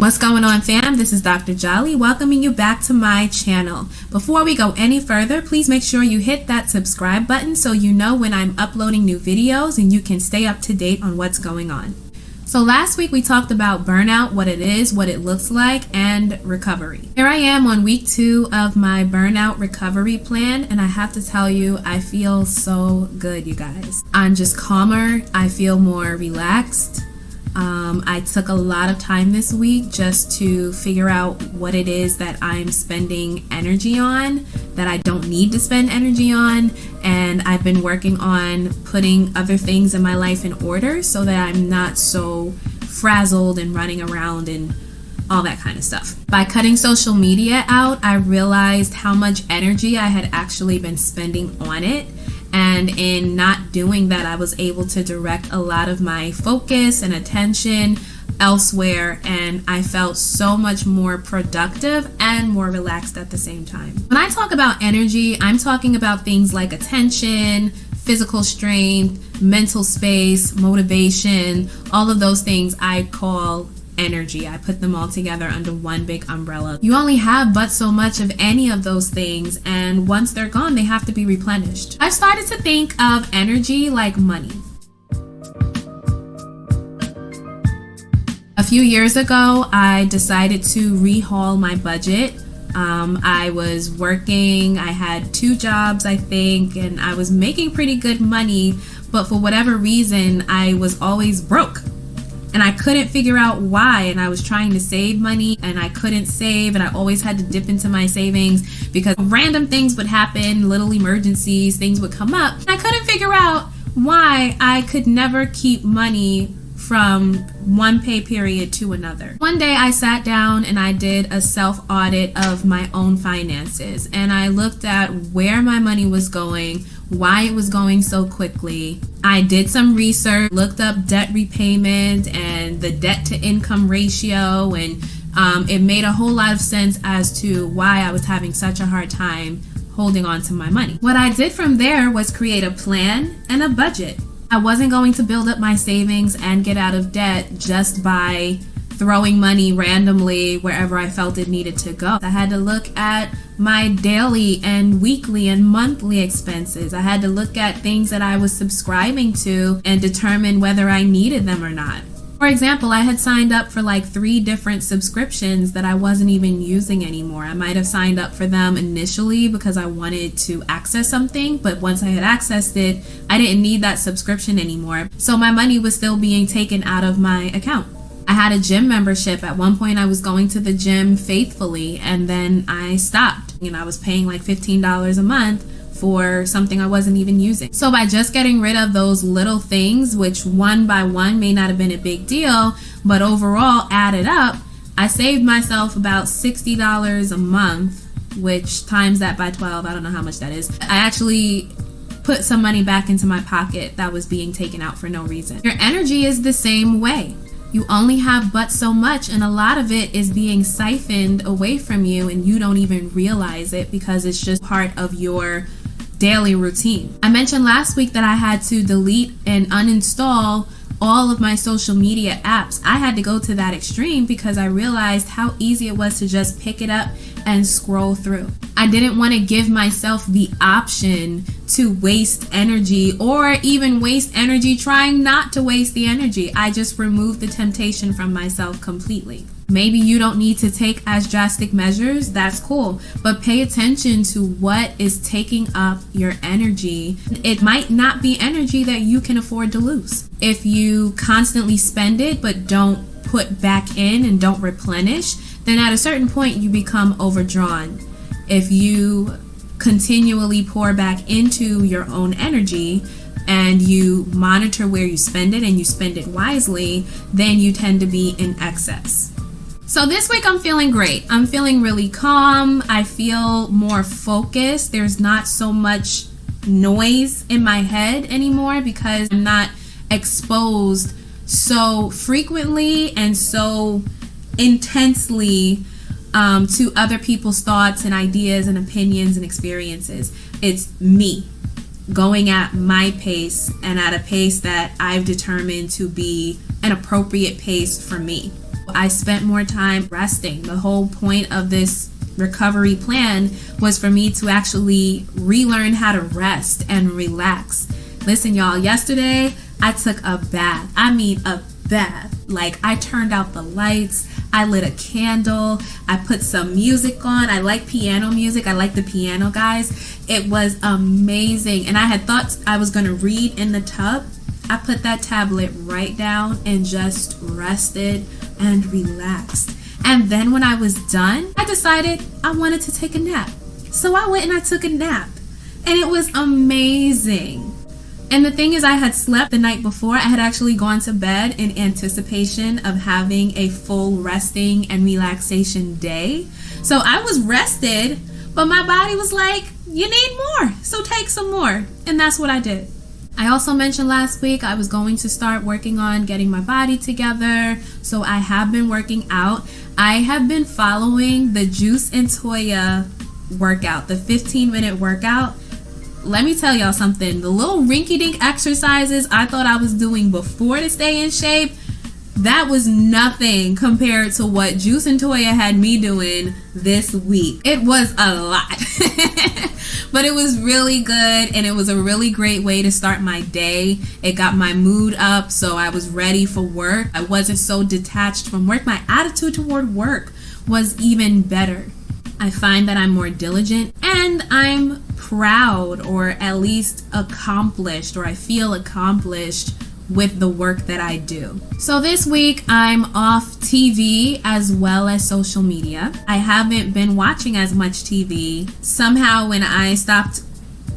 What's going on, fam? This is Dr. Jali welcoming you back to my channel. Before we go any further, please make sure you hit that subscribe button so you know when I'm uploading new videos and you can stay up to date on what's going on. So last week we talked about burnout, what it is, what it looks like, and recovery. Here I am on week 2 of my burnout recovery plan, and I have to tell you, I feel so good, you guys. I'm just calmer. I feel more relaxed. I took a lot of time this week just to figure out what it is that I'm spending energy on, that I don't need to spend energy on, and I've been working on putting other things in my life in order so that I'm not so frazzled and running around and all that kind of stuff. By cutting social media out, I realized how much energy I had actually been spending on it. And in not doing that, I was able to direct a lot of my focus and attention elsewhere, and I felt so much more productive and more relaxed at the same time. When I talk about energy, I'm talking about things like attention, physical strength, mental space, motivation, all of those things I call energy. I put them all together under one big umbrella. You only have but so much of any of those things, and once they're gone, they have to be replenished. I've started to think of energy like money. A few years ago, I decided to rehaul my budget. I was working, I had 2 jobs, I think, and I was making pretty good money, but for whatever reason, I was always broke. And I couldn't figure out why, and I was trying to save money and I couldn't save, and I always had to dip into my savings because random things would happen, little emergencies, things would come up. And I couldn't figure out why I could never keep money from one pay period to another. One day I sat down and I did a self-audit of my own finances, and I looked at where my money was going, why it was going so quickly. I did some research, looked up debt repayment and the debt to income ratio, and it made a whole lot of sense as to why I was having such a hard time holding on to my money. What I did from there was create a plan and a budget. I wasn't going to build up my savings and get out of debt just by throwing money randomly wherever I felt it needed to go. I had to look at my daily and weekly and monthly expenses. I had to look at things that I was subscribing to and determine whether I needed them or not. For example, I had signed up for like 3 different subscriptions that I wasn't even using anymore. I might have signed up for them initially because I wanted to access something, but once I had accessed it, I didn't need that subscription anymore. So my money was still being taken out of my account. I had a gym membership. At one point I was going to the gym faithfully, and then I stopped. I was paying like $15 a month for something I wasn't even using. So by just getting rid of those little things, which one by one may not have been a big deal, but overall added up, I saved myself about $60 a month, which times that by 12, I don't know how much that is. I actually put some money back into my pocket that was being taken out for no reason. Your energy is the same way. You only have but so much, and a lot of it is being siphoned away from you, and you don't even realize it because it's just part of your daily routine. I mentioned last week that I had to delete and uninstall all of my social media apps. I had to go to that extreme because I realized how easy it was to just pick it up and scroll through. I didn't want to give myself the option to waste energy or even waste energy trying not to waste the energy. I just removed the temptation from myself completely. Maybe you don't need to take as drastic measures, that's cool, but pay attention to what is taking up your energy. It might not be energy that you can afford to lose. If you constantly spend it but don't put back in and don't replenish, then at a certain point you become overdrawn. If you continually pour back into your own energy and you monitor where you spend it and you spend it wisely, then you tend to be in excess. So this week I'm feeling great. I'm feeling really calm. I feel more focused. There's not so much noise in my head anymore because I'm not exposed so frequently and so intensely to other people's thoughts and ideas and opinions and experiences. It's me going at my pace and at a pace that I've determined to be an appropriate pace for me. I spent more time resting. The whole point of this recovery plan was for me to actually relearn how to rest and relax. Listen, y'all, yesterday I took a bath. I mean, a bath. Like, I turned out the lights, I lit a candle, I put some music on. I like piano music. I like the piano, guys. It was amazing. And I had thought I was going to read in the tub. I put that tablet right down and just rested and relaxed. And then when I was done, I decided I wanted to take a nap. So I went and I took a nap. And it was amazing. And the thing is, I had slept the night before. I had actually gone to bed in anticipation of having a full resting and relaxation day. So I was rested, but my body was like, you need more, so take some more. And that's what I did. I also mentioned last week I was going to start working on getting my body together. So I have been working out. I have been following the Juice and Toya workout, the 15-minute workout. Let me tell y'all something. The little rinky-dink exercises I thought I was doing before to stay in shape, that was nothing compared to what Juice and Toya had me doing this week. It was a lot. But it was really good, and it was a really great way to start my day. It got my mood up, so I was ready for work. I wasn't so detached from work. My attitude toward work was even better. I find that I'm more diligent and I'm proud, or at least accomplished, or I feel accomplished with the work that I do. So this week I'm off TV as well as social media. I haven't been watching as much TV. Somehow when I stopped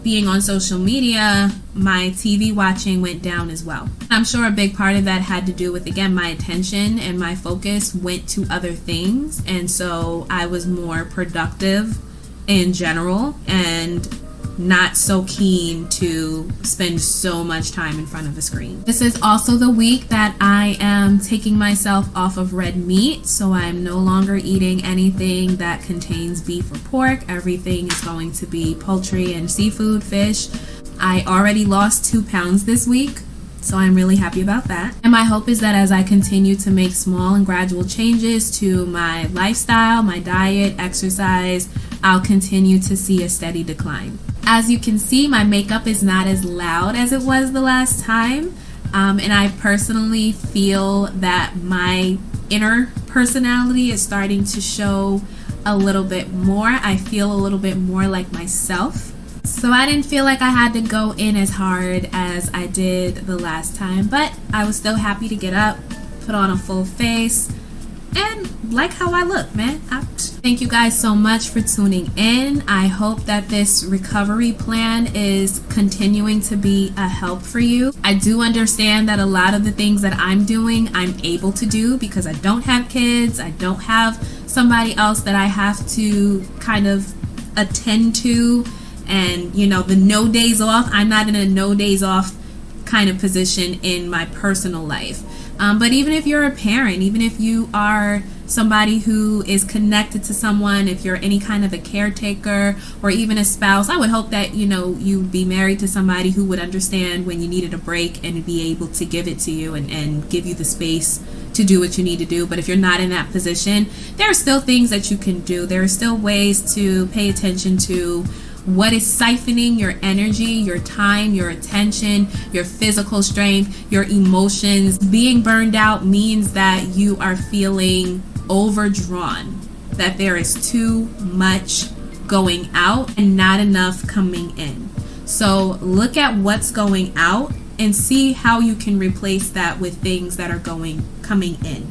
being on social media, my TV watching went down as well. I'm sure a big part of that had to do with, again, my attention and my focus went to other things. And so I was more productive in general and not so keen to spend so much time in front of a screen. This is also the week that I am taking myself off of red meat, so I'm no longer eating anything that contains beef or pork. Everything is going to be poultry and seafood, fish. I already lost 2 pounds this week, so I'm really happy about that. And my hope is that as I continue to make small and gradual changes to my lifestyle, my diet, exercise, I'll continue to see a steady decline. As you can see, my makeup is not as loud as it was the last time. And I personally feel that my inner personality is starting to show a little bit more. I feel a little bit more like myself. So I didn't feel like I had to go in as hard as I did the last time, but I was still happy to get up, put on a full face, and like how I look, man. Thank you guys so much for tuning in. I hope that this recovery plan is continuing to be a help for you. I do understand that a lot of the things that I'm doing, I'm able to do because I don't have kids. I don't have somebody else that I have to kind of attend to. And, you know, the no days off, I'm not in a no days off kind of position in my personal life. But even if you're a parent, even if you are somebody who is connected to someone, if you're any kind of a caretaker or even a spouse, I would hope that, you know, you'd be married to somebody who would understand when you needed a break and be able to give it to you and give you the space to do what you need to do. But if you're not in that position, there are still things that you can do. There are still ways to pay attention to what is siphoning your energy, your time, your attention, your physical strength, your emotions. Being burned out means that you are feeling overdrawn, that there is too much going out and not enough coming in. So look at what's going out and see how you can replace that with things that are coming in.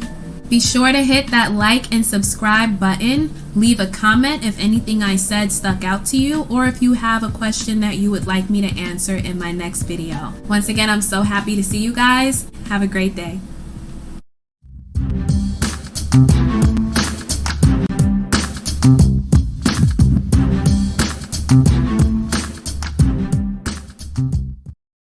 Be sure to hit that like and subscribe button. Leave a comment if anything I said stuck out to you, or if you have a question that you would like me to answer in my next video. Once again, I'm so happy to see you guys. Have a great day.